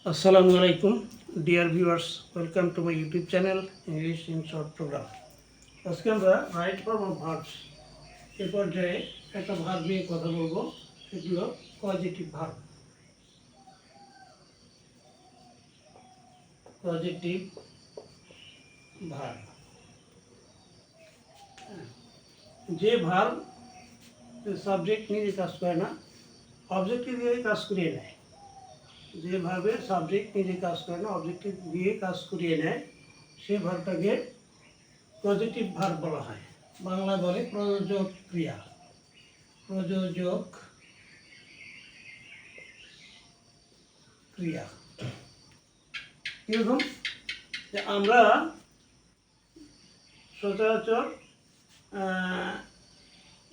Assalamu alaikum, dear viewers. Welcome to my YouTube channel, English in Short Program. আজকে আমরা right form of verbs এই পর্যায়ে একটা verb নিয়ে কথা বলবো। সেগুলো পজিটিভ ভার্ব। পজিটিভ ভার্ব যে ভার্ব সাবজেক্ট নিজে কাজ করে না, অবজেক্টিভ দিয়ে কাজ করিয়ে নেয়। যে ভার্বের সাবজেক্ট নিজে কাজ করে না, অবজেক্টিভ দিয়ে কাজ করিয়ে নেয়, সে ভার্বটাকে পজিটিভ ভার্ব বলা হয়। বাংলা বলে প্রযোজক ক্রিয়া। প্রযোজক ক্রিয়া কীরকম? যে আমরা সচরাচর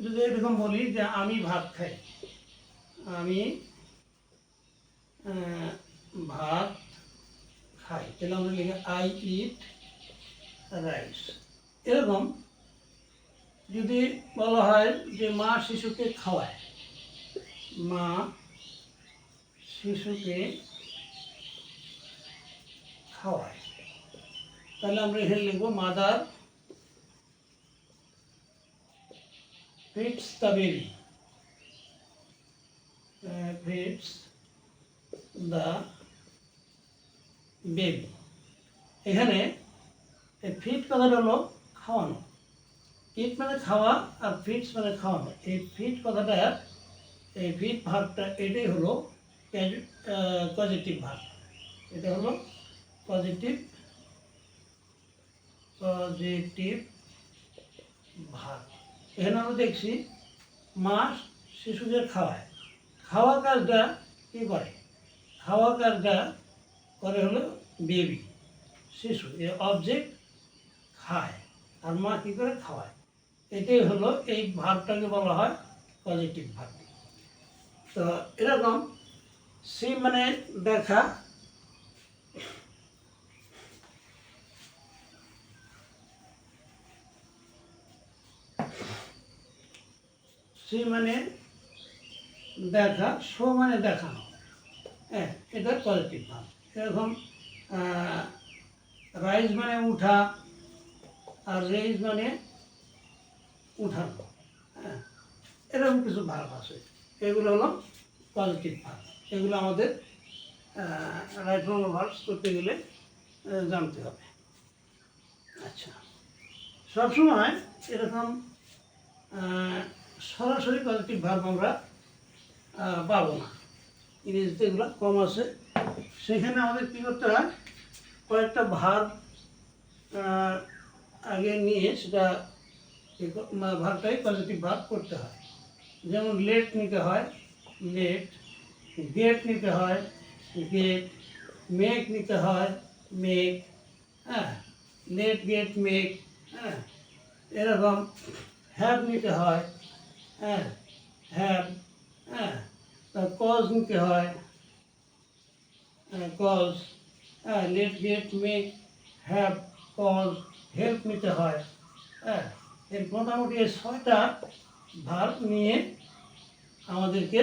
যদি এরকম বলি যে আমি ভাত খাই, আমি ভাত খাই, তাহলে আমরা লিখি আই ইট রাইস। এরকম যদি বলা হয় যে মা শিশুকে খাওয়ায়, মা শিশুকে খাওয়ায়, তাহলে আমরা এখানে লিখবো mother feeds the baby. Feeds the baby. এখানে ফিড কথাটা হলো খাওয়ানো। ইট মানে খাওয়া আর ফিডস মানে খাওয়ানো। এই ফিড কথাটা, এই ফিড ভার্বটা, এটাই হলো পজিটিভ ভার্ব। এটা হলো পজিটিভ ভার্ব। এখানে আমরা দেখছি মা শিশুদের খাওয়ায়। খাওয়া কাজটা কী করে? খাওয়া কাজটা করে হলো বেবি, শিশু। এ অবজেক্ট খায় আর মা কী করে? খাওয়ায়। এটাই হলো এই ভার্বটাকে বলা হয় পজিটিভ ভার্ব। তো এরকম সি মানে দেখা, সি মানে দেখা, শো মানে দেখানো। হ্যাঁ, এটা পজিটিভ ভার্ব। এরকম রাইজ মানে উঠা আর রেইজ মানে উঠানো। হ্যাঁ, এরকম কিছু ভার্ব আছে, এগুলো হলো পজিটিভ ভার্ব। এগুলো আমাদের রাইট ফর্ম অফ ভার্বস করতে গেলে জানতে হবে। আচ্ছা, সবসময় এরকম সরাসরি পজিটিভ ভার্ব আমরা পাবো না। ইংরেজিতে এগুলো কম আছে। সেখানে আমাদের কী করতে হয়? কয়েকটা ভার্ব আগে নিয়ে সেটা ভার্বটাই পজিটিভ ভার্ব করতে হয়। যেমন লেট নিতে হয়, লেট। গেট নিতে হয়, গেট। মেক নিতে হয়, মেক। হ্যাঁ, লেট, গেট, মেক। হ্যাঁ, এরকম হ্যাভ নিতে হয়, হ্যাঁ, হ্যাভ। হ্যাঁ, কজ নিতে হয়, কজ। হ্যাঁ, let, get, make, have, cause. Help নিতে হয়। হ্যাঁ, এর মোটামুটি এই 6টা ভার্ব নিয়ে আমাদেরকে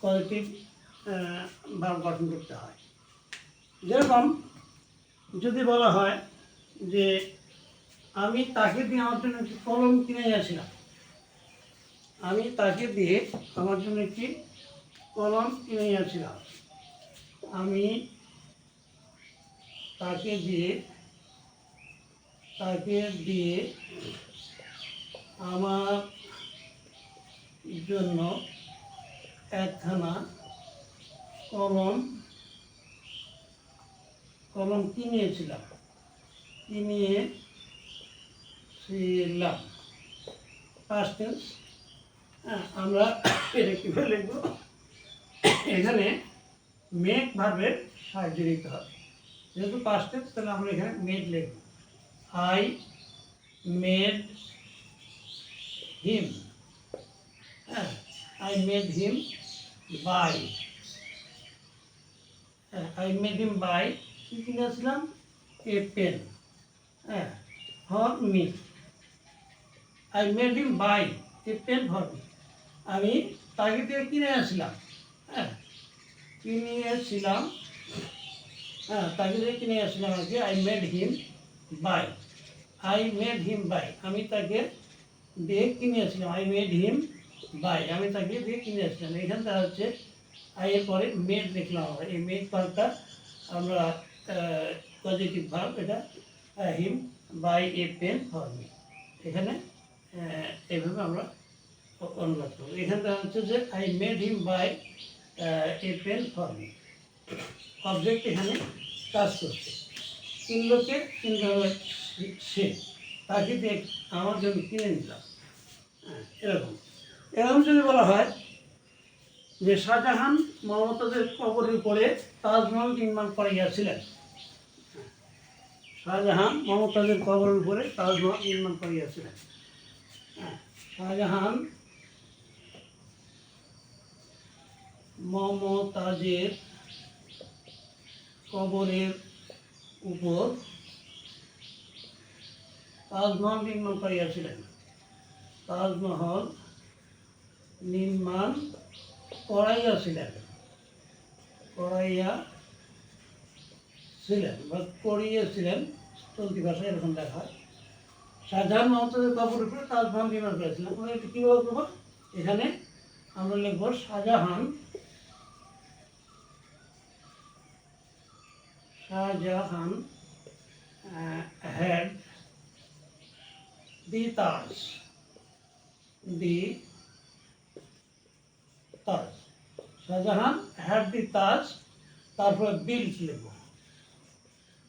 পজিটিভ ভার্ব গঠন করতে হয়। যেরকম যদি বলা হয় যে আমি তাকে দিয়ে আমার জন্য একটি কলম কিনে এনেছিলাম, আমি তাকে দিয়ে আমার জন্য একটি কলম কিনে এনেছিলাম, আমি তাকে দিয়ে আমার জন্য একখানা কলম কিনিয়েছিলাম। Past tense. হ্যাঁ, আমরা এটা কীভাবে লিখব? এখানে মেক ভার্বের সাহায্য নিতে হবে। যেহেতু পাস্ট টেন্স, তাহলে আমরা এখানে মেড লিখব। I made him. হ্যাঁ, I made him buy. I made him buy, কী কিনেছিলাম? A pen. হ্যাঁ, for me. I made him by a pen for me. আমি তাকে দিয়ে কিনে আসলাম। হ্যাঁ, কিনিয়েছিলাম হ্যাঁ, তাকে যে কিনে আসলাম আর কি, আই মেড হিম বাই, আমি তাকে দিয়ে কিনে আসলাম, আই মেড হিম বাই, আমি তাকে দিয়ে কিনে আসলাম। এখান থেকে হচ্ছে আই এর পরে মেড লিখলাম আমরা, এই মেড ভার্বটা আমরা পজিটিভ ভার্ব, এটা him by a pen for me, এখানে এইভাবে আমরা অনুবাদ করবো। এখানটা হচ্ছে যে I made him by a pen for me, object এখানে কাজ করছে। কিনলোকে কিনতে হবে সে, তাকে দিয়ে আমার জন্য কিনে নিলাম। এরকম এরকম যদি বলা হয় যে শাহজাহান মমতাজের কবরের উপরে তাজমহল নির্মাণ করিয়াছিলেন, শাহজাহান মমতাজের কবরের উপরে তাজমহল নির্মাণ করিয়াছিলেন। শাহজাহান মমতাজের কবরের উপর তাজমহল নির্মাণ করিয়াছিলেন, তাজমহল নির্মাণ করাইয়াছিলেন, বা করিয়েছিলেন, চলতি ভাষায় এরকম লেখা হয়। শাহজাহান মমতাজের কবরের উপরে তাজমহল নির্মাণ করেছিলেন। আমরা একটু কীভাবে করবো, এখানে আমরা লিখব Shahjahan had the Taj, Shahjahan had the Taj, তারপরে built লিখব,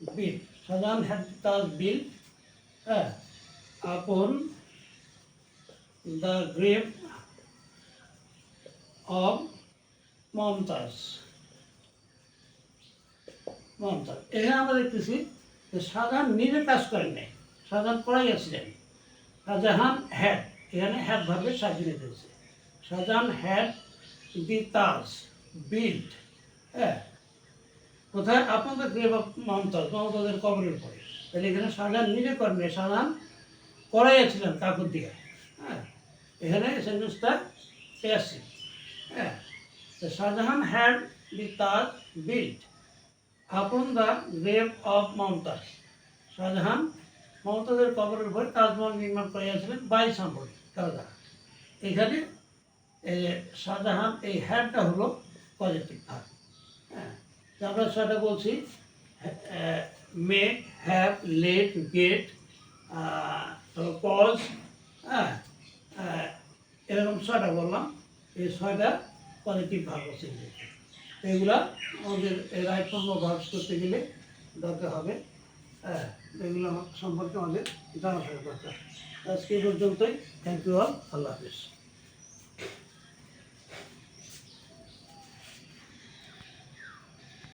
built, Shahjahan had the Taj built upon the grave of Mumtaz. এখানে আমরা দেখতেছি যে শাহজাহান নিজে কাজ করেন নাই, শাহজাহান করাইয়াছিলেন। শাহজাহান হ্যাড, এখানে হ্যাড ভাবে সাজিয়ে দিয়েছে। Shahjahan had the Taj built, কোথায়, আপনাদের গ্রেভ অফ মমতাজের কবরের উপরে। তাহলে এখানে শাহজাহান নিজে করেন নাই, শাহজাহান করাইয়াছিলেন কাপড় দিয়ে। এখানে সেন্টেন্সটা passive. Shah Jahan had the Taj built upon the grave of Mumtaz, Shah Jahan মমতাজের কবরের উপরে তাজমহল নির্মাণ করিয়াছিলেন বাই সাম্বরি, কারো দ্বারা। এখানে শাহজাহান, এই হ্যাডটা হলো পজিটিভ ভার্ব। আমরা সেটা বলছি make, have, let, get, cause, এরকম ছয়টা বললাম। এই ছয়টা পজিটিভ ভার্ব আছে। এগুলা আমাদের রাইট ফর্ম অফ ভার্বস করতে গেলে দরকার হবে। এগুলো সম্পর্কে আমাদের জানা থাকা দরকার। আজকে পর্যন্তই। থ্যাংক ইউ অল, আল্লাহ হাফিজ।